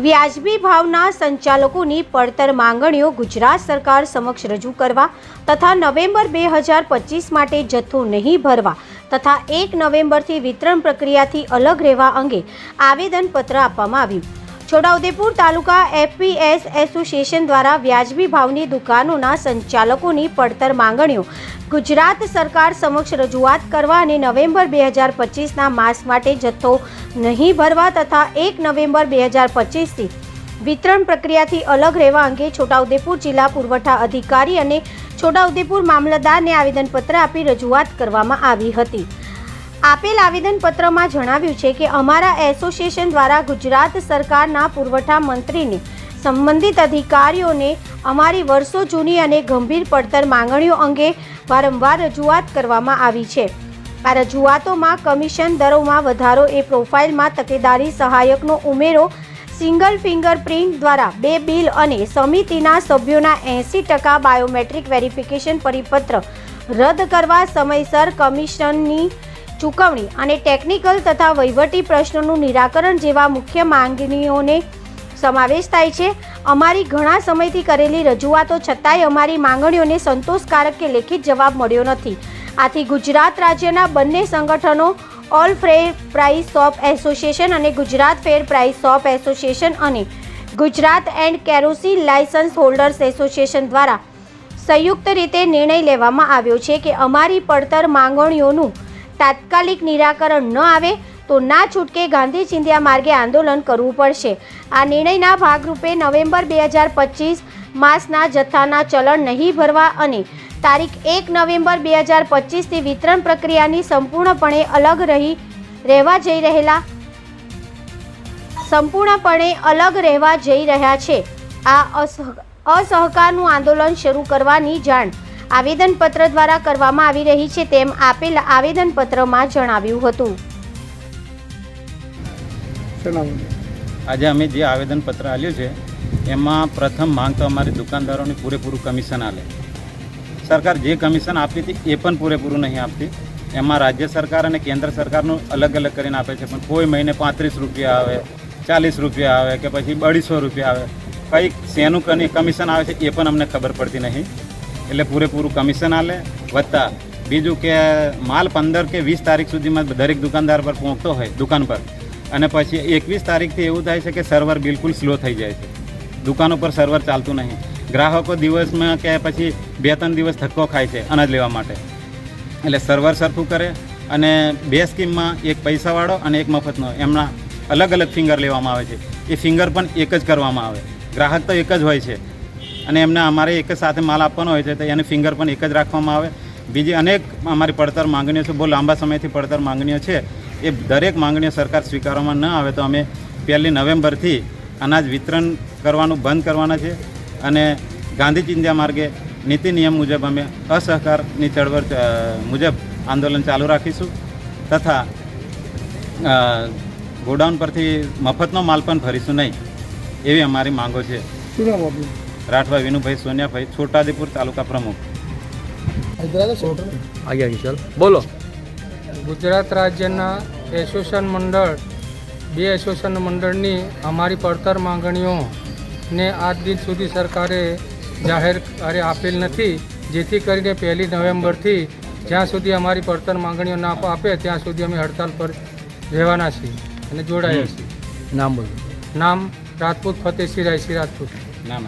વ્યાજબી ભાવના સંચાલકોની પડતર માંગણીઓ ગુજરાત સરકાર સમક્ષ રજૂ કરવા તથા નવેમ્બર 2025 માટે જથ્થો નહીં ભરવા તથા 1 નવેમ્બરથી વિતરણ પ્રક્રિયાથી અલગ રહેવા અંગે આવેદનપત્ર આપવામાં આવ્યું। છોટાઉદેપુર તાલુકા એફપીએસ એસોસિએશન દ્વારા વ્યાજબી ભાવની દુકાનોના સંચાલકોની પડતર માંગણીઓ ગુજરાત સરકાર સમક્ષ રજૂઆત કરવા અને નવેમ્બર 2025ના માસ માટે જથ્થો નહીં ભરવા તથા 1 નવેમ્બર 2025થી વિતરણ પ્રક્રિયાથી અલગ રહેવા અંગે છોટાઉદેપુર જિલ્લા પુરવઠા અધિકારી અને છોટાઉદેપુર મામલતદારને આવેદનપત્ર આપી રજૂઆત કરવામાં આવી હતી। આપેલ આવેદનપત્રમાં જણાવ્યું છે કે અમારા એસોસિએશન દ્વારા ગુજરાત સરકારના પુરવઠા મંત્રીને સંબંધિત અધિકારીઓને અમારી વર્ષો જૂની અને ગંભીર પડતર માંગણીઓ અંગે વારંવાર રજૂઆત કરવામાં આવી છે। આ રજૂઆતોમાં કમિશન દરોમાં વધારો, એ પ્રોફાઇલમાં તકેદારી સહાયકનો ઉમેરો, સિંગલ ફિંગરપ્રિન્ટ દ્વારા 2 બિલ અને સમિતિના સભ્યોના 80% બાયોમેટ્રિક વેરિફિકેશન પરિપત્ર રદ કરવા, સમયસર કમિશનની ચૂકવણી અને ટેકનિકલ તથા વહીવટી પ્રશ્નોનું નિરાકરણ જેવા મુખ્ય માંગણીઓને સમાવેશ થાય છે। અમારી ઘણા સમયથી કરેલી રજૂઆતો છતાંય અમારી માંગણીઓને સંતોષકારક કે લેખિત જવાબ મળ્યો નથી। આથી ગુજરાત રાજ્યના બંને સંગઠનો all fair price shop association અને Gujarat fair price shop association અને Gujarat and kerosene license holders association દ્વારા સંયુક્ત રીતે નિર્ણય લેવામાં આવ્યો છે કે અમારી પડતર માંગણીઓનું તાત્કાલિક નિરાકરણ ન આવે તો ના છૂટકે ગાંધી ચિંધ્યા માર્ગે આંદોલન કરવું પડશે। આ નિર્ણયના ભાગરૂપે નવેમ્બર 2025 માસના જથ્થાના ચલણ નહીં ભરવા અને તારીખ 1 નવેમ્બર 2025થી વિતરણ પ્રક્રિયાની સંપૂર્ણપણે અલગ રહેવા જઈ રહ્યા છે। આ અસહકારનું આંદોલન શરૂ કરવાની જાણ આવેદનપત્ર દ્વારા કરવામાં આવી રહી છે તેમ આપેલ આવેદનપત્રમાં જણાવ્યું હતું। આજે અમે જે આવેદનપત્ર આપ્યું છે એમાં પ્રથમ માંગ તો અમારી દુકાનદારોની પૂરેપૂરું કમિશન આલે। સરકાર જે કમિશન આપતી હતી એ પણ પૂરેપૂરું નહીં આપતી। એમાં રાજ્ય સરકાર અને કેન્દ્ર સરકારનું અલગ અલગ કરીને આપે છે, પણ કોઈ મહિને 35 રૂપિયા આવે, 40 રૂપિયા આવે કે પછી 250 રૂપિયા આવે, કંઈક શેનું કમિશન આવે છે એ પણ અમને ખબર પડતી નહીં। એટલે પૂરેપૂરું કમિશન આલે વત્તા બીજું કે માલ 15 કે 20 તારીખ સુધીમાં દરેક દુકાનદાર પર પહોંચતો હોય દુકાન પર, અને પછી 21 તારીખથી એવું થાય છે કે સર્વર બિલકુલ સ્લો થઈ જાય છે, દુકાનો પર સર્વર ચાલતું નહીં। ગ્રાહકો દિવસમાં કે પછી 2-3 દિવસ ધક્કો ખાય છે અનાજ લેવા માટે। એટલે સર્વર સરખું કરે અને 2 સ્કીમમાં, એક પૈસાવાળો અને એક મફતનો, એમના અલગ અલગ ફિંગર લેવામાં આવે છે। એ ફિંગર પણ એક જ કરવામાં આવે, ગ્રાહક તો એક જ હોય છે અને એમને અમારે એક જ સાથે માલ આપવાનો હોય છે તો એને ફિંગર પણ એક જ રાખવામાં આવે। બીજી અનેક અમારી પડતર માંગણીઓ છે, બહુ લાંબા સમયથી પડતર માંગણીઓ છે, એ દરેક માંગણીઓ સરકાર સ્વીકારવામાં ન આવે તો અમે 1 નવેમ્બરથી અનાજ વિતરણ કરવાનું બંધ કરવાના છે અને ગાંધી ચિંધ્યા માર્ગે નીતિ નિયમ મુજબ અમે અસહકારની ચળવળ મુજબ આંદોલન ચાલુ રાખીશું તથા ગોડાઉન પરથી મફતનો માલ પણ ભરીશું નહીં, એવી અમારી માંગો છે। રાઠવા વિનુભાઈ સોનિયાભાઈ, છોટાઉદેપુર તાલુકા પ્રમુખ। બોલો। ગુજરાત રાજ્યના એસોસિએશન મંડળ, 2 એસોસિએશન મંડળની અમારી પડતર માંગણીઓને આજ દિન સુધી સરકારે જાહેર આપેલ નથી, જેથી કરીને 1 નવેમ્બરથી જ્યાં સુધી અમારી પડતર માંગણીઓ ના આપે ત્યાં સુધી અમે હડતાલ પર રહેવાના છીએ અને જોડાયા છીએ। નામ બોલો। નામ રાજપૂત ફતેહસિંહ રાયસિંહ રાજપૂત। નામ